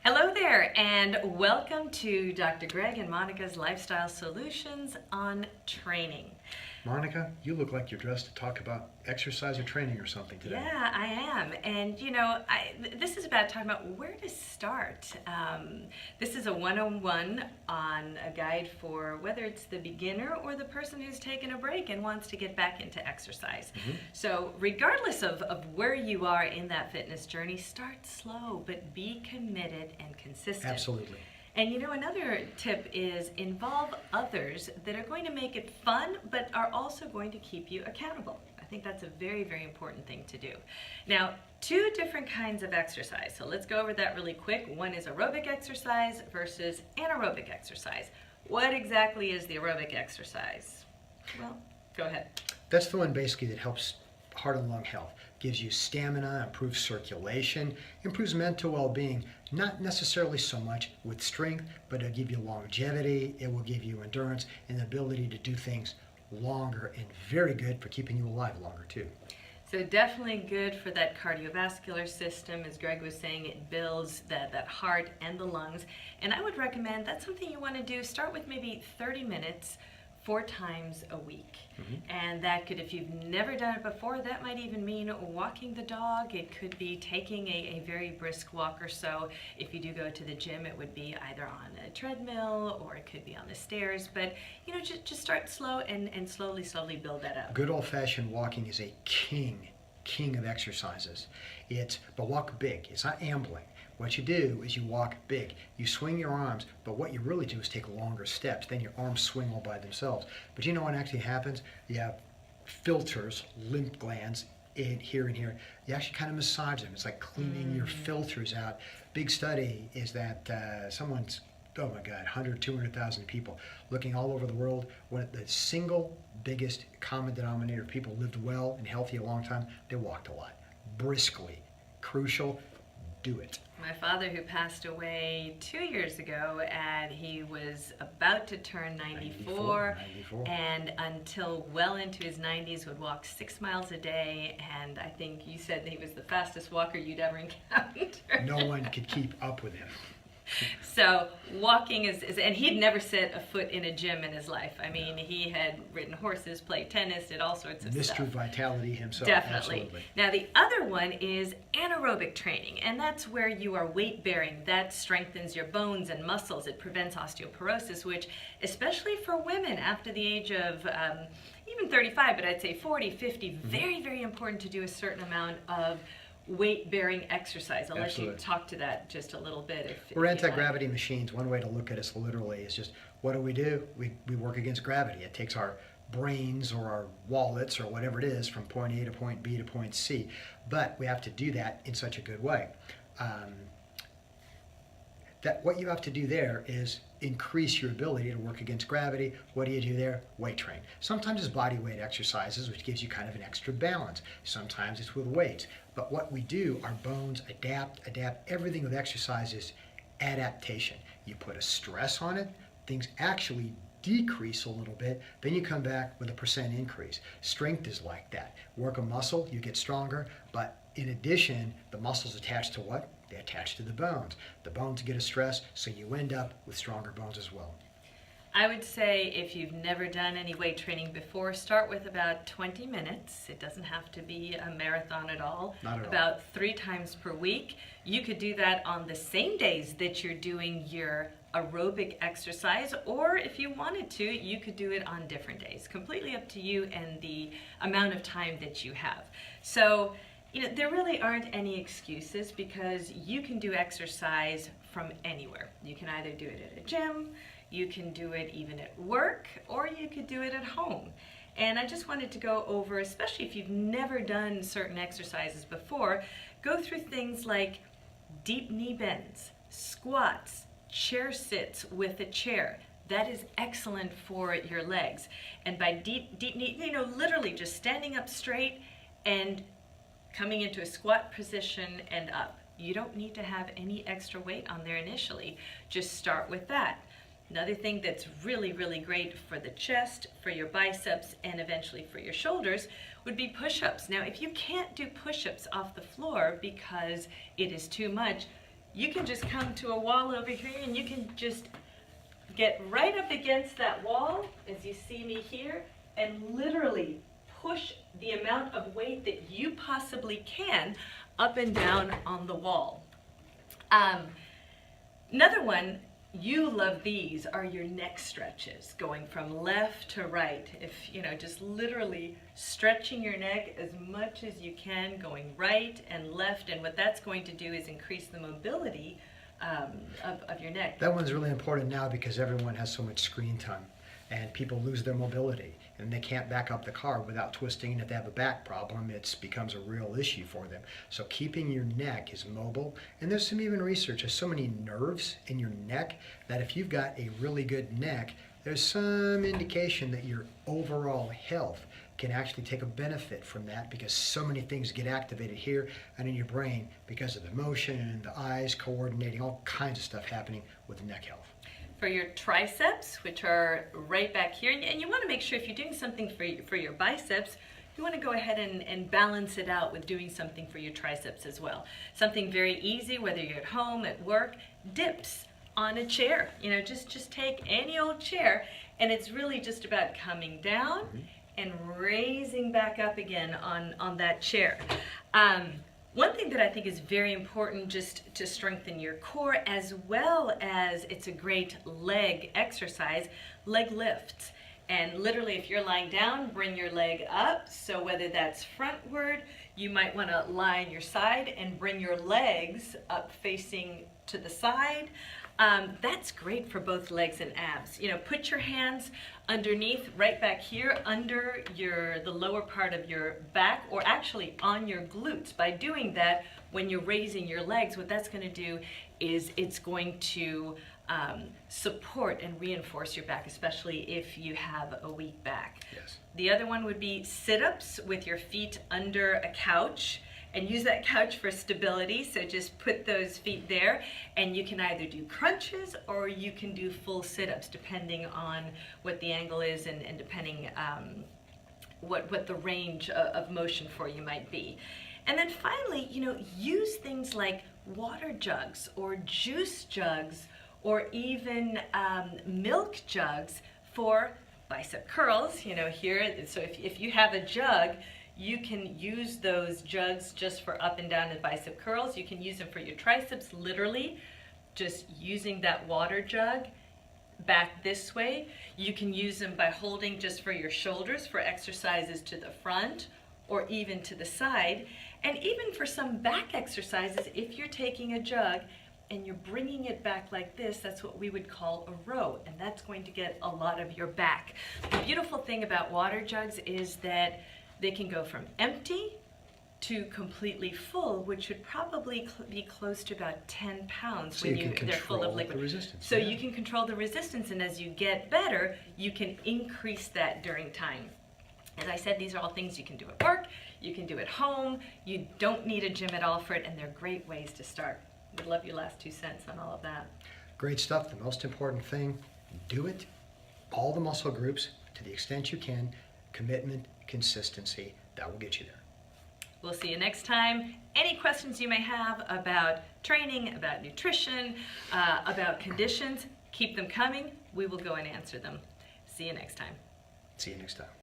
Hello there, and welcome to Dr. Greg and Monica's Lifestyle Solutions on Training. Monica, you look like you're dressed to talk about exercise or training or something today. Yeah, I am. And this is about talking about where to start. This is a one-on-one on a guide for whether it's the beginner or the person who's taken a break and wants to get back into exercise. So regardless of where you are in that fitness journey, start slow, but be committed and consistent. Absolutely. And another tip is involve others that are going to make it fun, but are also going to keep you accountable. I think that's a very, very important thing to do. Now, two different kinds of exercise. So let's go over that really quick. One is aerobic exercise versus anaerobic exercise. What exactly is the aerobic exercise? Well, go ahead. That's the one basically that helps heart and lung health, gives you stamina, improves circulation, improves mental well-being, not necessarily so much with strength, but it'll give you longevity, it will give you endurance and the ability to do things longer, and very good for keeping you alive longer too. So definitely good for that cardiovascular system. As Greg was saying, it builds that heart and the lungs. And I would recommend that's something you want to do. Start with maybe 30 minutes 4 times a week. And that could, if you've never done it before, that might even mean walking the dog. It could be taking a very brisk walk or so. If you do go to the gym, it would be either on a treadmill or it could be on the stairs. But just start slow and slowly build that up. Good old-fashioned walking is a king of exercises. But walk big. It's not ambling. What you do is you walk big. You swing your arms, but what you really do is take longer steps. Then your arms swing all by themselves. But you know what actually happens? You have filters, lymph glands, here and here. You actually kind of massage them. It's like cleaning your filters out. Big study is that someone's, oh my God, 100, 200,000 people looking all over the world. The single biggest common denominator of people lived well and healthy a long time, they walked a lot. Briskly. Crucial. Do it. My father, who passed away 2 years ago, and he was about to turn 94, and until well into his 90s would walk 6 miles a day, and I think you said that he was the fastest walker you'd ever encountered. No one could keep up with him. So walking is, and he'd never set a foot in a gym in his life. I mean, he had ridden horses, played tennis, did all sorts of stuff. Mr. Vitality himself. Definitely. Absolutely. Now the other one is anaerobic training, and that's where you are weight bearing. That strengthens your bones and muscles. It prevents osteoporosis, which especially for women after the age of even 35, but I'd say 40, 50, very, very important to do a certain amount of weight-bearing exercise. I'll let you talk to that just a little bit. We're anti-gravity machines. One way to look at us literally is just, what do? We work against gravity. It takes our brains or our wallets or whatever it is from point A to point B to point C. But we have to do that in such a good way. What you have to do there is increase your ability to work against gravity. What do you do there? Weight train. Sometimes it's body weight exercises, which gives you kind of an extra balance. Sometimes it's with weights. But what we do, our bones adapt. Everything with exercise is adaptation. You put a stress on it, things actually decrease a little bit, then you come back with a % increase. Strength is like that. Work a muscle, you get stronger, but in addition, the muscles attach to what? They attach to the bones. The bones get a stress, so you end up with stronger bones as well. I would say if you've never done any weight training before, start with about 20 minutes. It doesn't have to be a marathon at all. Not at all. About 3 times per week. You could do that on the same days that you're doing your aerobic exercise, or if you wanted to, you could do it on different days. Completely up to you and the amount of time that you have. So, there really aren't any excuses because you can do exercise from anywhere. You can either do it at a gym, you can do it even at work, or you could do it at home. And I just wanted to go over, especially if you've never done certain exercises before, go through things like deep knee bends, squats, chair sits with a chair. That is excellent for your legs. And by deep knee, literally just standing up straight and coming into a squat position and up. You don't need to have any extra weight on there initially. Just start with that. Another thing that's really, really great for the chest, for your biceps, and eventually for your shoulders would be push-ups. Now, if you can't do push-ups off the floor because it is too much, you can just come to a wall over here and you can just get right up against that wall, as you see me here, and literally push the amount of weight that you possibly can up and down on the wall. Another one, you love these, are your neck stretches, going from left to right. If, just literally stretching your neck as much as you can, going right and left, and what that's going to do is increase the mobility of your neck. That one's really important now because everyone has so much screen time and people lose their mobility and they can't back up the car without twisting, and if they have a back problem, it becomes a real issue for them. So keeping your neck is mobile, and there's some even research, there's so many nerves in your neck that if you've got a really good neck, there's some indication that your overall health can actually take a benefit from that, because so many things get activated here and in your brain because of the motion, the eyes coordinating, all kinds of stuff happening with neck health. For your triceps, which are right back here, and you want to make sure if you're doing something for your biceps, you want to go ahead and balance it out with doing something for your triceps as well. Something very easy, whether you're at home, at work, dips on a chair. Just take any old chair, and it's really just about coming down and raising back up again on that chair. One thing that I think is very important just to strengthen your core, as well as it's a great leg exercise, leg lifts. And literally, if you're lying down, bring your leg up. So whether that's frontward, you might want to lie on your side and bring your legs up facing to the side. That's great for both legs and abs. Put your hands underneath, right back here, under the lower part of your back, or actually on your glutes. By doing that, when you're raising your legs, what that's going to do is it's going to support and reinforce your back, especially if you have a weak back. Yes. The other one would be sit-ups with your feet under a couch. And use that couch for stability, so just put those feet there, and you can either do crunches or you can do full sit-ups, depending on what the angle is and depending what the range of motion for you might be. And then finally, use things like water jugs or juice jugs or even milk jugs for bicep curls, here. So if you have a jug, you can use those jugs just for up and down and bicep curls. You can use them for your triceps, literally, just using that water jug back this way. You can use them by holding just for your shoulders for exercises to the front or even to the side. And even for some back exercises, if you're taking a jug and you're bringing it back like this, that's what we would call a row, and that's going to get a lot of your back. The beautiful thing about water jugs is that they can go from empty to completely full, which would probably be close to about 10 pounds so when they're full of liquid. The resistance. So you can control the resistance, and as you get better, you can increase that during time. As I said, these are all things you can do at work, you can do at home, you don't need a gym at all for it, and they're great ways to start. Would love your last 2 cents on all of that. Great stuff. The most important thing, do it. All the muscle groups to the extent you can. Commitment, consistency, that will get you there. We'll see you next time. Any questions you may have about training, about nutrition, about conditions, keep them coming. We will go and answer them. See you next time. See you next time.